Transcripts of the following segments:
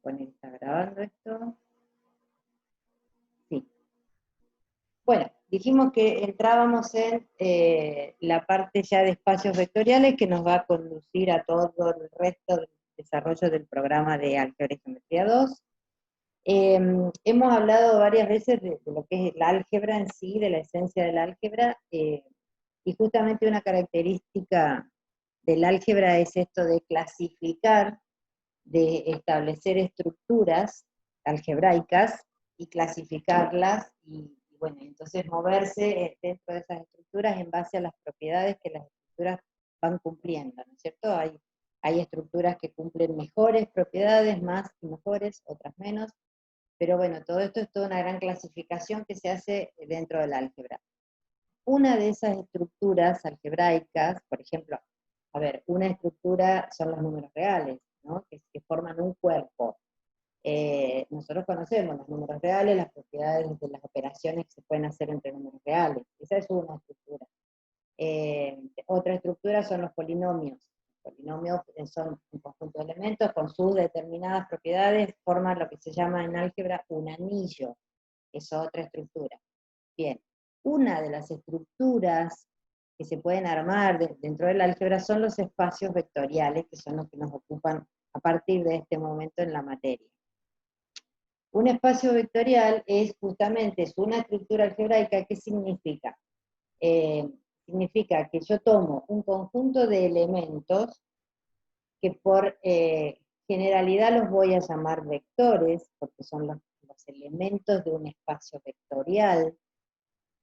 suponer que está grabando esto. Sí. Bueno, dijimos que entrábamos en la parte ya de espacios vectoriales que nos va a conducir a todo el resto del desarrollo del programa de Álgebra y Geometría 2. Hemos hablado varias veces de lo que es el álgebra en sí, de la esencia del álgebra, y justamente una característica del álgebra es esto de clasificar, de establecer estructuras algebraicas y clasificarlas, y bueno, entonces moverse dentro de esas estructuras en base a las propiedades que las estructuras van cumpliendo, ¿no es cierto? Hay estructuras que cumplen mejores propiedades, más y mejores, otras menos, pero bueno, todo esto es toda una gran clasificación que se hace dentro del álgebra. Una de esas estructuras algebraicas, por ejemplo, a ver, una estructura son los números reales, ¿no? que forman un cuerpo. Nosotros conocemos los números reales, las propiedades de las operaciones que se pueden hacer entre números reales. Esa es una estructura. Otra estructura son los polinomios. Los polinomios son un conjunto de elementos con sus determinadas propiedades, forman lo que se llama en álgebra un anillo. Es otra estructura. Bien, una de las estructuras que se pueden armar dentro del álgebra son los espacios vectoriales, que son los que nos ocupan a partir de este momento en la materia. Un espacio vectorial es justamente una estructura algebraica. ¿Qué significa? Significa que yo tomo un conjunto de elementos que por generalidad los voy a llamar vectores, porque son los elementos de un espacio vectorial,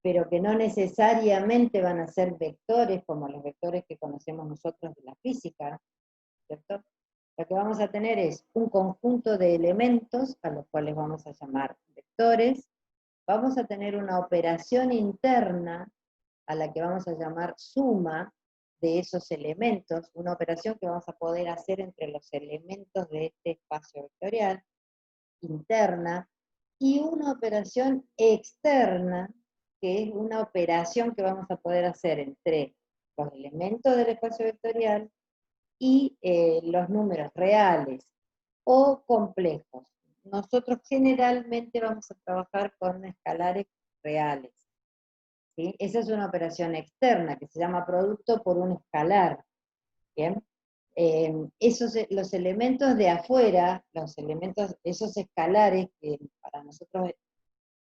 pero que no necesariamente van a ser vectores como los vectores que conocemos nosotros de la física, ¿cierto? Lo que vamos a tener es un conjunto de elementos, a los cuales vamos a llamar vectores. Vamos a tener una operación interna, a la que vamos a llamar suma de esos elementos, una operación que vamos a poder hacer entre los elementos de este espacio vectorial, interna, y una operación externa, que es una operación que vamos a poder hacer entre los elementos del espacio vectorial y los números reales o complejos. Nosotros generalmente vamos a trabajar con escalares reales, ¿sí? Esa es una operación externa que se llama producto por un escalar, ¿bien? Los elementos de afuera, esos escalares que para nosotros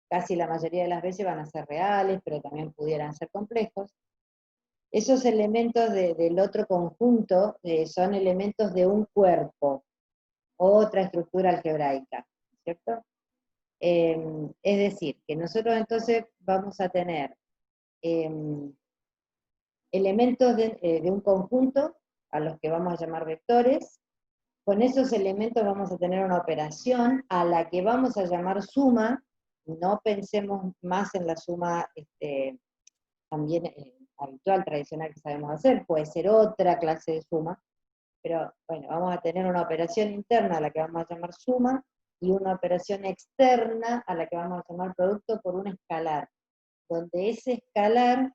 casi la mayoría de las veces van a ser reales, pero también pudieran ser complejos. Esos elementos del otro conjunto son elementos de un cuerpo, otra estructura algebraica, ¿cierto? Es decir, que nosotros entonces vamos a tener elementos de un conjunto, a los que vamos a llamar vectores. Con esos elementos vamos a tener una operación a la que vamos a llamar suma. No pensemos más en la suma también habitual, tradicional que sabemos hacer, puede ser otra clase de suma, pero bueno, vamos a tener una operación interna a la que vamos a llamar suma, y una operación externa a la que vamos a llamar producto por un escalar, donde ese escalar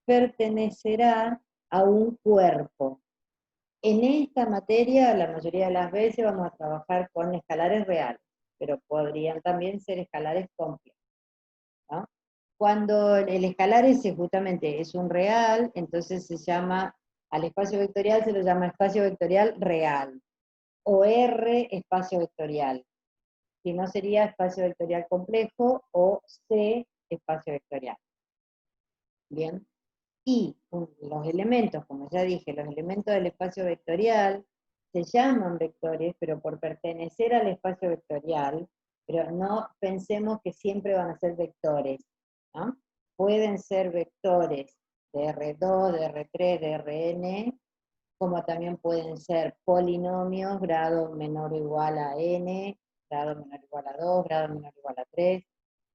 pertenecerá a un cuerpo. En esta materia, la mayoría de las veces vamos a trabajar con escalares reales, pero podrían también ser escalares complejos, ¿no? Cuando el escalar ese justamente es un real, entonces se llama, al espacio vectorial se lo llama espacio vectorial real, o R espacio vectorial. Si no, sería espacio vectorial complejo, o C espacio vectorial. Bien. Y los elementos, como ya dije, los elementos del espacio vectorial se llaman vectores, pero por pertenecer al espacio vectorial, pero no pensemos que siempre van a ser vectores, ¿no? Pueden ser vectores de R2, de R3, de Rn, como también pueden ser polinomios, grado menor o igual a n, grado menor o igual a 2, grado menor o igual a 3,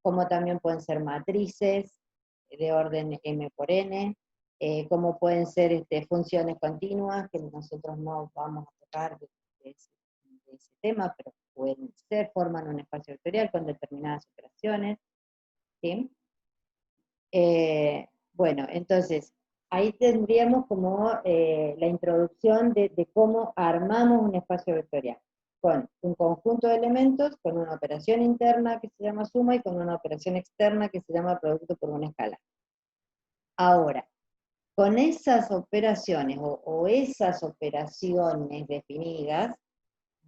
como también pueden ser matrices de orden m por n, como pueden ser funciones continuas, que nosotros no vamos a tocar de ese tema, pero pueden ser, forman un espacio vectorial con determinadas operaciones, ¿sí? Bueno, entonces, ahí tendríamos como la introducción de cómo armamos un espacio vectorial. con un conjunto de elementos, con una operación interna que se llama suma y con una operación externa que se llama producto por una escala. Ahora, con esas operaciones o esas operaciones definidas,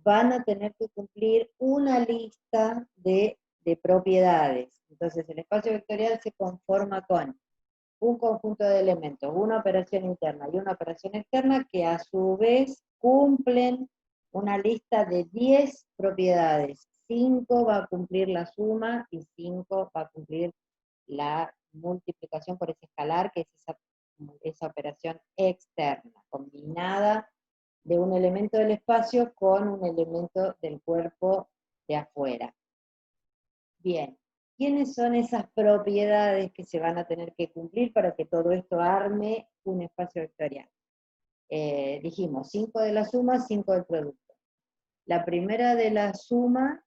van a tener que cumplir una lista de propiedades. Entonces el espacio vectorial se conforma con un conjunto de elementos, una operación interna y una operación externa que a su vez cumplen una lista de 10 propiedades. 5 va a cumplir la suma y 5 va a cumplir la multiplicación por ese escalar, que es esa operación externa, combinada de un elemento del espacio con un elemento del cuerpo de afuera. Bien, ¿quiénes son esas propiedades que se van a tener que cumplir para que todo esto arme un espacio vectorial? Dijimos, 5 de la suma, 5 del producto. La primera de la suma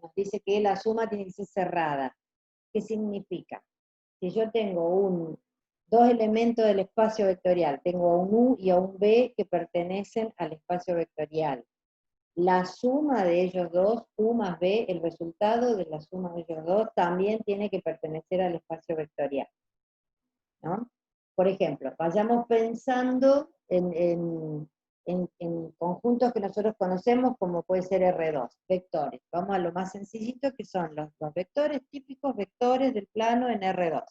nos dice que la suma tiene que ser cerrada. ¿Qué significa? Si yo tengo dos elementos del espacio vectorial, tengo a un U y a un B que pertenecen al espacio vectorial. La suma de ellos dos, U más B, el resultado de la suma de ellos dos, también tiene que pertenecer al espacio vectorial, ¿no? Por ejemplo, vayamos pensando en conjuntos que nosotros conocemos como puede ser R2, vectores. Vamos a lo más sencillito que son los vectores típicos, vectores del plano en R2,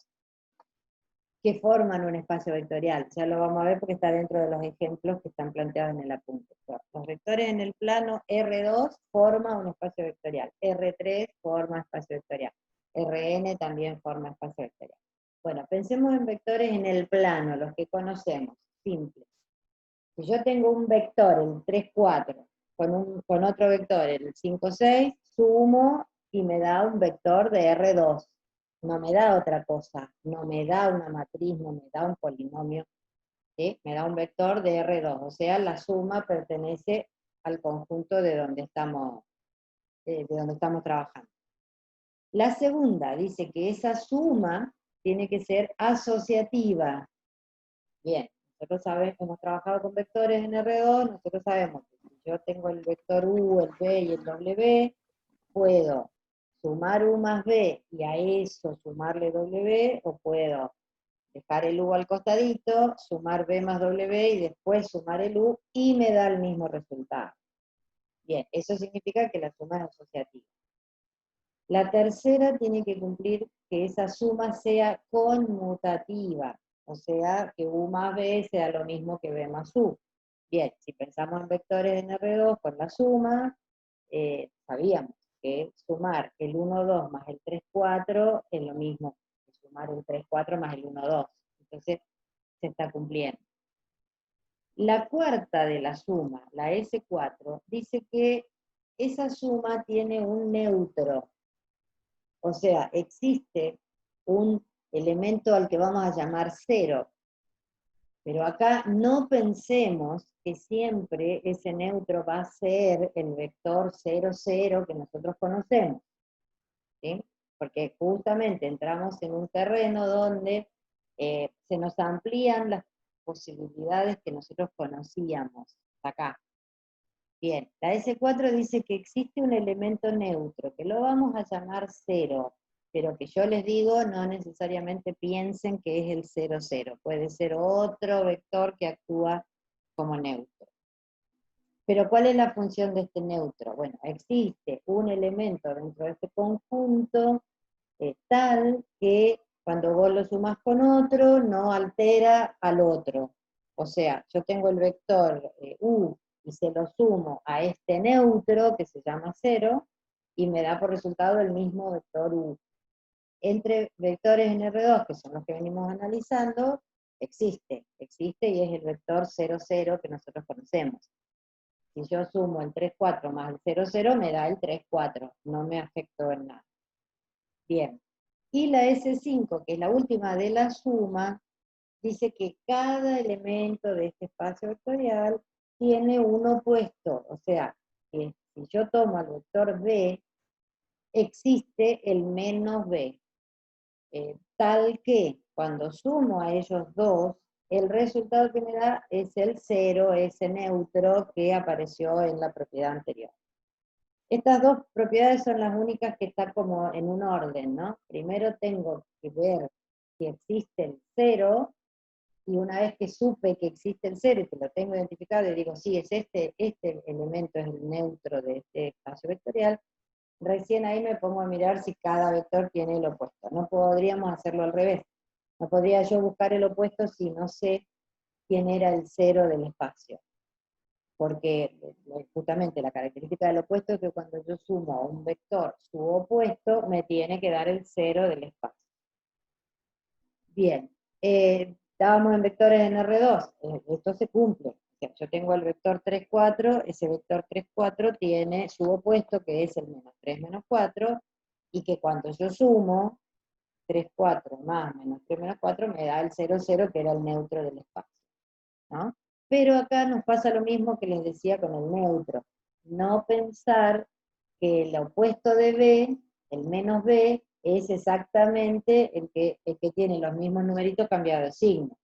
que forman un espacio vectorial. Ya lo vamos a ver porque está dentro de los ejemplos que están planteados en el apunte. Los vectores en el plano R2 forman un espacio vectorial, R3 forma espacio vectorial, Rn también forma espacio vectorial. Bueno, pensemos en vectores en el plano, los que conocemos, simples. Si yo tengo un vector, el 3, 4, con otro vector, el 5, 6, sumo y me da un vector de R2. No me da otra cosa, no me da una matriz, no me da un polinomio, ¿sí? Me da un vector de R2, o sea, la suma pertenece al conjunto de donde estamos trabajando. La segunda dice que esa suma tiene que ser asociativa. Bien, nosotros hemos trabajado con vectores en R2, nosotros sabemos que si yo tengo el vector U, el B y el W, puedo sumar U más B y a eso sumarle W, o puedo dejar el U al costadito, sumar B más W y después sumar el U y me da el mismo resultado. Bien, eso significa que la suma es asociativa. La tercera tiene que cumplir que esa suma sea conmutativa, o sea, que U más B sea lo mismo que B más U. Bien, si pensamos en vectores en R2 con la suma, sabíamos que sumar el 1, 2 más el 3, 4 es lo mismo que sumar el 3, 4 más el 1, 2. Entonces, se está cumpliendo. La cuarta de la suma, la S4, dice que esa suma tiene un neutro. O sea, existe un elemento al que vamos a llamar 0. Pero acá no pensemos que siempre ese neutro va a ser el vector 0, 0 que nosotros conocemos, ¿sí? Porque justamente entramos en un terreno donde se nos amplían las posibilidades que nosotros conocíamos acá. Bien, la S4 dice que existe un elemento neutro, que lo vamos a llamar 0, pero que yo les digo, no necesariamente piensen que es el 0, 0. Puede ser otro vector que actúa como neutro. Pero ¿cuál es la función de este neutro? Bueno, existe un elemento dentro de este conjunto tal que cuando vos lo sumas con otro, no altera al otro. O sea, yo tengo el vector U y se lo sumo a este neutro que se llama 0 y me da por resultado el mismo vector U. Entre vectores en R2, que son los que venimos analizando, existe y es el vector 0, 0 que nosotros conocemos. Si yo sumo el 3, 4 más el 0, 0, me da el 3, 4, no me afectó en nada. Bien, y la S5, que es la última de la suma, dice que cada elemento de este espacio vectorial tiene un opuesto, o sea, que si yo tomo el vector B, existe el menos B, tal que cuando sumo a ellos dos, el resultado que me da es el 0, ese neutro que apareció en la propiedad anterior. Estas dos propiedades son las únicas que están como en un orden, ¿no? Primero tengo que ver si existe el 0, y una vez que supe que existe el 0 y que lo tengo identificado y digo, sí, es este elemento es el neutro de este espacio vectorial, recién ahí me pongo a mirar si cada vector tiene el opuesto. No podríamos hacerlo al revés. No podría yo buscar el opuesto si no sé quién era el 0 del espacio. Porque justamente la característica del opuesto es que cuando yo sumo a un vector su opuesto, me tiene que dar el 0 del espacio. Bien, estábamos en vectores en R2, esto se cumple. O sea, yo tengo el vector 3, 4, ese vector 3, 4 tiene su opuesto, que es el menos 3, menos 4, y que cuando yo sumo 3, 4 más menos 3, menos 4, me da el 0, 0, que era el neutro del espacio, ¿no? Pero acá nos pasa lo mismo que les decía con el neutro. No pensar que el opuesto de B, el menos B, es exactamente el que tiene los mismos numeritos cambiados de signo,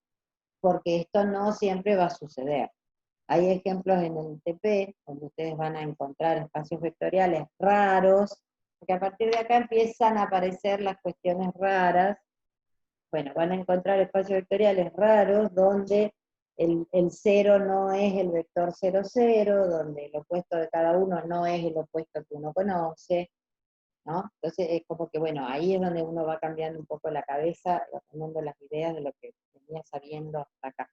porque esto no siempre va a suceder. Hay ejemplos en el TP, donde ustedes van a encontrar espacios vectoriales raros, porque a partir de acá empiezan a aparecer las cuestiones raras. Bueno, van a encontrar espacios vectoriales raros donde el 0 no es el vector 0, 0, donde el opuesto de cada uno no es el opuesto que uno conoce, ¿no? Entonces es como que, bueno, ahí es donde uno va cambiando un poco la cabeza, cambiando las ideas de lo que venía sabiendo hasta acá.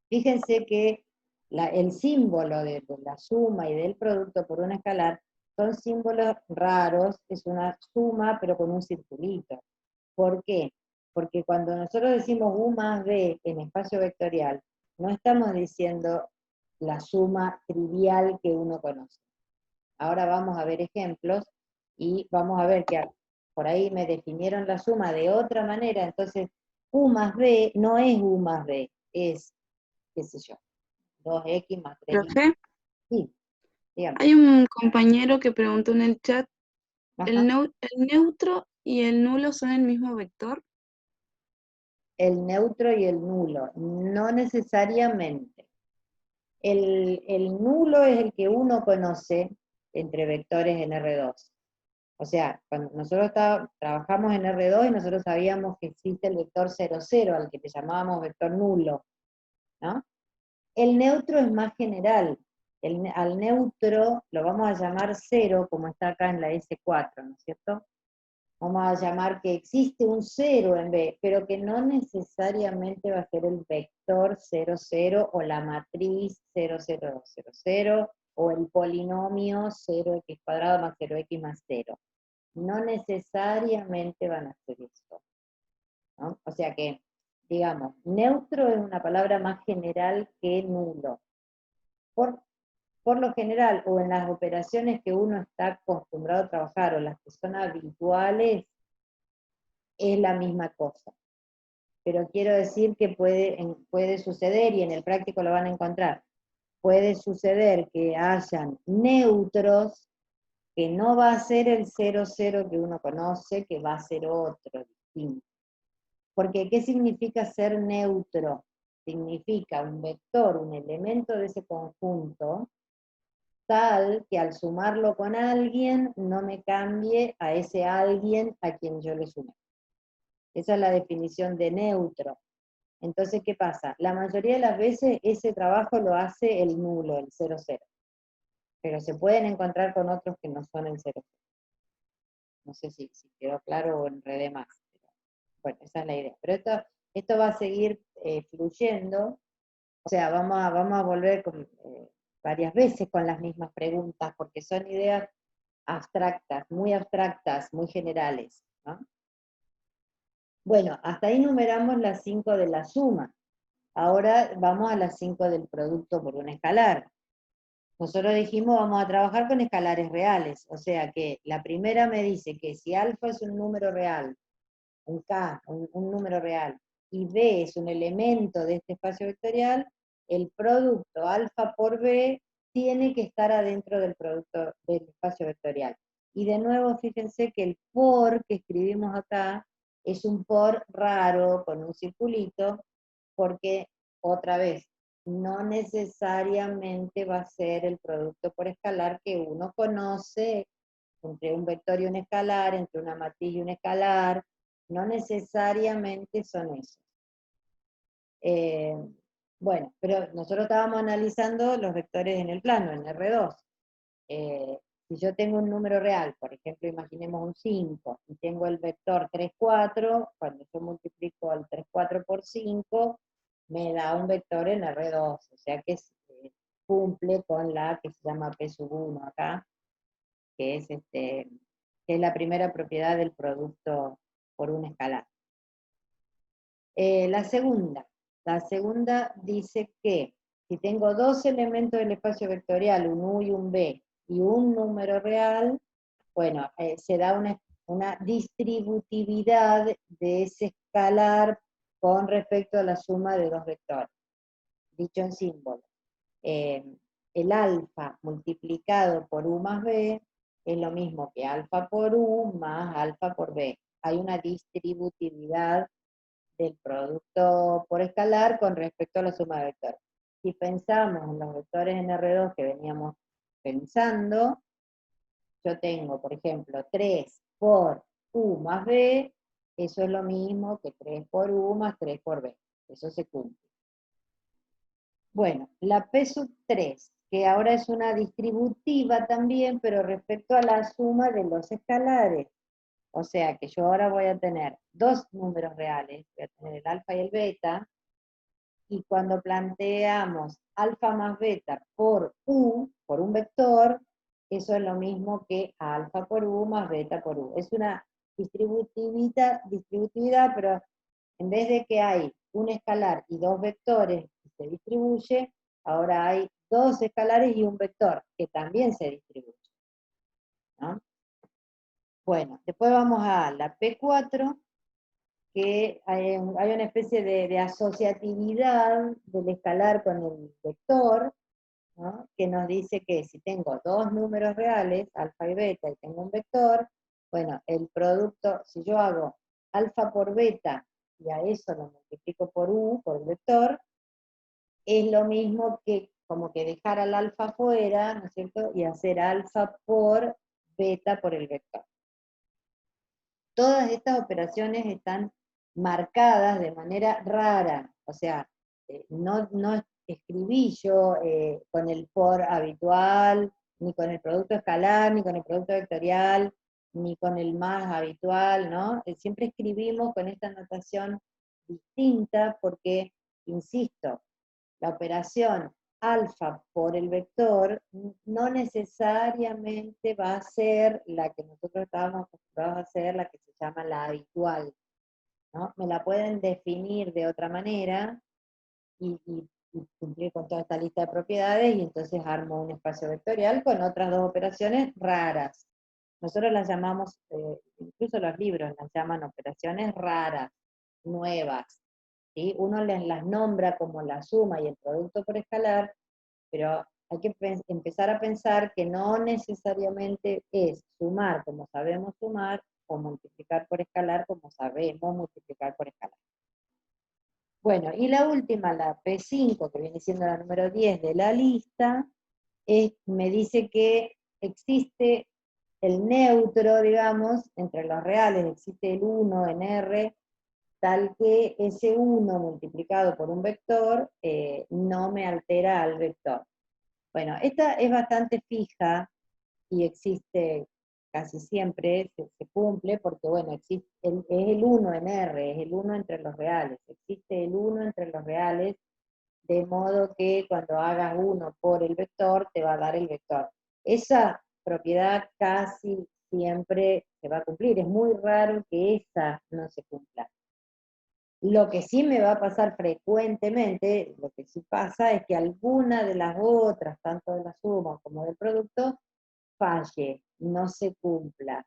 Fíjense que el símbolo de la suma y del producto por un escalar son símbolos raros, es una suma pero con un circulito. ¿Por qué? Porque cuando nosotros decimos U más B en espacio vectorial, no estamos diciendo la suma trivial que uno conoce. Ahora vamos a ver ejemplos y vamos a ver que por ahí me definieron la suma de otra manera, entonces U más B no es U más B, es, qué sé yo, 2x más 3y. Profe, Sí, dígame. hay un compañero que preguntó en el chat, Ajá. el neutro y el nulo son el mismo vector? El neutro y el nulo, no necesariamente. El nulo es el que uno conoce entre vectores en R2. O sea, cuando nosotros trabajamos en R2 y nosotros sabíamos que existe el vector 0, 0, al que le llamábamos vector nulo, ¿no? El neutro es más general. Al neutro lo vamos a llamar 0, como está acá en la S4, ¿no es cierto? Vamos a llamar que existe un 0 en B, pero que no necesariamente va a ser el vector 0, 0, o la matriz 0, 0, 0, 0, o el polinomio 0x cuadrado más 0x más 0. No necesariamente van a ser eso, ¿no? O sea que, digamos, neutro es una palabra más general que nulo. Por lo general, o en las operaciones que uno está acostumbrado a trabajar, o las que son habituales, es la misma cosa. Pero quiero decir que puede suceder, y en el práctico lo van a encontrar, puede suceder que hayan neutros que no va a ser el 0, 0 que uno conoce, que va a ser otro distinto. Porque, ¿qué significa ser neutro? Significa un vector, un elemento de ese conjunto, tal que al sumarlo con alguien no me cambie a ese alguien a quien yo le sumé. Esa es la definición de neutro. Entonces, ¿qué pasa? La mayoría de las veces ese trabajo lo hace el nulo, el 0, 0. Pero se pueden encontrar con otros que no son el 0, 0. No sé si quedó claro o enredé más. Pero, bueno, esa es la idea. Pero esto va a seguir fluyendo. O sea, vamos a volver varias veces con las mismas preguntas, porque son ideas abstractas, muy generales, ¿no? Bueno, hasta ahí numeramos las 5 de la suma. Ahora vamos a las 5 del producto por un escalar. Nosotros dijimos vamos a trabajar con escalares reales, o sea que la primera me dice que si alfa es un número real, un K, un número real, y B es un elemento de este espacio vectorial, el producto alfa por B tiene que estar adentro del producto del espacio vectorial. Y de nuevo, fíjense que el por que escribimos acá es un por raro, con un circulito, porque, otra vez, no necesariamente va a ser el producto por escalar que uno conoce entre un vector y un escalar, entre una matriz y un escalar, no necesariamente son esos. Bueno, pero nosotros estábamos analizando los vectores en el plano, en R2. Si yo tengo un número real, por ejemplo, imaginemos un 5, y tengo el vector 3, 4, cuando yo multiplico el 3, 4 por 5, me da un vector en R2, o sea que cumple con la que se llama P1 acá, que es la primera propiedad del producto por un escalar. La segunda dice que si tengo dos elementos del espacio vectorial, un U y un B, y un número real, bueno, se da una distributividad de ese escalar con respecto a la suma de dos vectores, dicho en símbolo. El alfa multiplicado por U más B es lo mismo que alfa por U más alfa por B. Hay una distributividad del producto por escalar con respecto a la suma de vectores. Si pensamos en los vectores en R2 que veníamos pensando, yo tengo, por ejemplo, 3 por U más B, eso es lo mismo que 3 por U más 3 por B. Eso se cumple. Bueno, la P sub 3, que ahora es una distributiva también, pero respecto a la suma de los escalares. O sea que yo ahora voy a tener dos números reales, voy a tener el alfa y el beta, y cuando planteamos alfa más beta por U, por un vector, eso es lo mismo que alfa por U más beta por U. Es una distributividad, pero en vez de que hay un escalar y dos vectores que se distribuye, ahora hay dos escalares y un vector que también se distribuye, ¿no? Bueno, después vamos a la P4, que hay una especie de asociatividad del escalar con el vector, ¿no? Que nos dice que si tengo dos números reales, alfa y beta, y tengo un vector, bueno, el producto, si yo hago alfa por beta, y a eso lo multiplico por U, por el vector, es lo mismo que como que dejar al alfa fuera, ¿no es cierto? Y hacer alfa por beta por el vector. Todas estas operaciones están marcadas de manera rara, o sea, no escribí yo con el por habitual, ni con el producto escalar, ni con el producto vectorial, ni con el más habitual, ¿no? Siempre escribimos con esta notación distinta porque, insisto, la operación alfa por el vector no necesariamente va a ser la que nosotros estábamos acostumbrados a hacer, la que se llama la habitual, ¿no? Me la pueden definir de otra manera y cumplir con toda esta lista de propiedades y entonces armo un espacio vectorial con otras dos operaciones raras. Nosotros las llamamos, incluso los libros las llaman operaciones raras, nuevas. ¿Sí? Uno las nombra como la suma y el producto por escalar, pero hay que empezar a pensar que no necesariamente es sumar como sabemos sumar, o multiplicar por escalar como sabemos multiplicar por escalar. Bueno, y la última, la P5, que viene siendo la número 10 de la lista, me dice que existe el neutro, digamos, entre los reales, existe el 1 en R, tal que ese 1 multiplicado por un vector no me altera al vector. Bueno, esta es bastante fija y existe casi siempre, se cumple, porque bueno, existe es el 1 en R, es el 1 entre los reales, existe el 1 entre los reales, de modo que cuando hagas 1 por el vector, te va a dar el vector. Esa propiedad casi siempre se va a cumplir, es muy raro que esa no se cumpla. Lo que sí me va a pasar frecuentemente, lo que sí pasa es que alguna de las otras, tanto de la suma como del producto, falle, no se cumpla.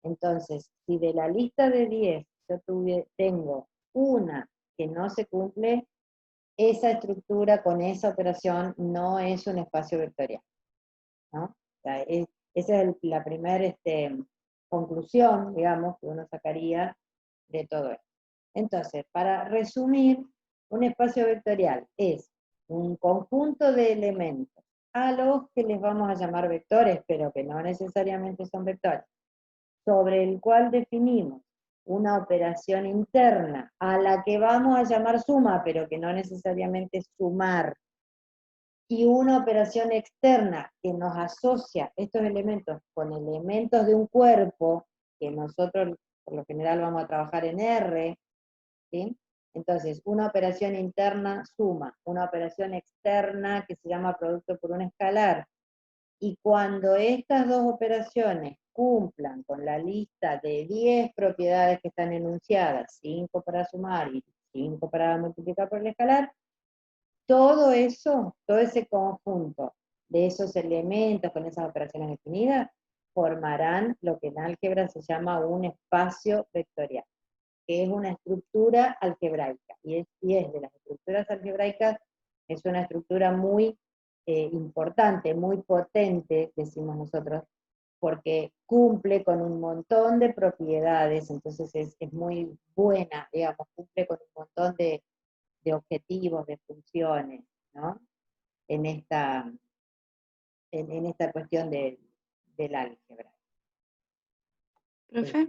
Entonces, si de la lista de 10 yo tengo una que no se cumple, esa estructura con esa operación no es un espacio vectorial, ¿no? O sea, esa es la primera conclusión, digamos, que uno sacaría de todo esto. Entonces, para resumir, Un espacio vectorial es un conjunto de elementos a los que les vamos a llamar vectores, pero que no necesariamente son vectores, sobre el cual definimos una operación interna a la que vamos a llamar suma, pero que no necesariamente es sumar, y una operación externa que nos asocia estos elementos con elementos de un cuerpo, que nosotros por lo general vamos a trabajar en R, ¿sí? Entonces, una operación interna suma, una operación externa que se llama producto por un escalar, y cuando estas dos operaciones cumplan con la lista de 10 propiedades que están enunciadas, 5 para sumar y 5 para multiplicar por el escalar, todo eso, todo ese conjunto de esos elementos con esas operaciones definidas, formarán lo que en álgebra se llama un espacio vectorial, que es una estructura algebraica, y es de las estructuras algebraicas, es una estructura muy importante, muy potente, decimos nosotros, porque cumple con un montón de propiedades, entonces es muy buena, digamos, cumple con un montón de objetivos, de funciones, ¿no? En esta, en esta cuestión del álgebra. Profe,